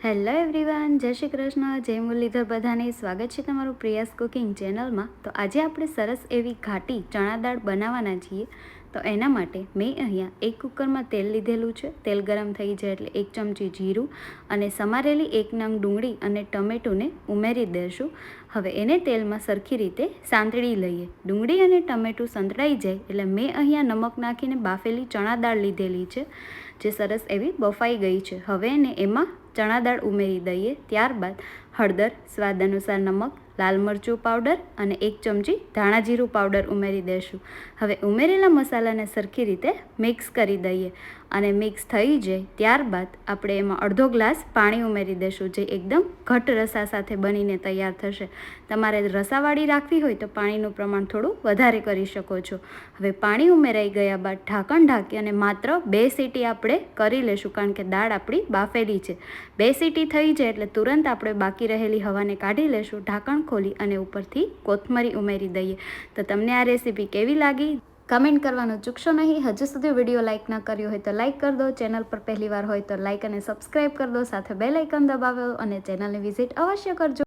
Hello everyone, જય શ્રી કૃષ્ણ, જય મુરલીધર. બધાને સ્વાગત છે તમારું પ્રિયાસ કુકિંગ ચેનલમાં. તો આજે આપણે સરસ એવી ઘાટી ચણા દાળ બનાવવાના છીએ. તો એના માટે મેં અહીંયા એક કુકરમાં તેલ લીધેલું છે. તેલ ગરમ થઈ જાય એટલે 1 ચમચી જીરું અને સમારેલી 1 નંગ ડુંગળી અને ટમેટુને ઉમેરી દઈશું. હવે એને તેલમાં સરખી રીતે સાંતળી લઈએ. ડુંગળી અને ટમેટું સંતળાઈ જાય એટલે મેં અહીંયા નમક નાખીને બાફેલી ચણા દાળ લીધેલી છે, જે સરસ એવી બફાઈ ગઈ છે. હવે એને એમાં ચણા દાળ ઉમેરી દઈએ. ત્યારબાદ હળદર, સ્વાદ અનુસાર નમક, લાલ મરચું પાવડર અને 1 ચમચી ધાણા જીરું પાવડર ઉમેરી દઈશું. હવે ઉમેરેલા મસાલાને સરખી રીતે મિક્સ કરી દઈએ અને મિક્સ થઈ જાય ત્યારબાદ આપણે એમાં અડધો ગ્લાસ પાણી ઉમેરી દઈશું, જે એકદમ ઘટ રસા સાથે બનીને તૈયાર થશે. તમારે રસાવાળી રાખવી હોય તો પાણીનું પ્રમાણ થોડું વધારે કરી શકો છો. હવે પાણી ઉમેરાઈ ગયા બાદ ઢાંકણ ઢાંકી અને માત્ર 2 સીટી આપણે કરી લેશું, કારણ કે દાળ આપણી બાફેલી છે. 2 સીટી થઈ જાય એટલે તુરંત આપણે બાકી રહેલી હવાને કાઢી લેશું. ઢાંકણ ખોલી અને ઉપરથી કોથમરી ઉમેરી દઈએ. તો તમને આ રેસીપી કેવી લાગી કમેન્ટ કરવાનું ચૂકશો નહીં. હજુ સુધી વિડીયો લાઇક ન કર્યો હોય તો લાઇક કરી દો. ચેનલ પર પહેલીવાર હોય તો લાઇક અને સબસ્ક્રાઈબ કરી દો. સાથે બેલ આઇકન દબાવો અને ચેનલની વિઝિટ અવશ્ય કરજો.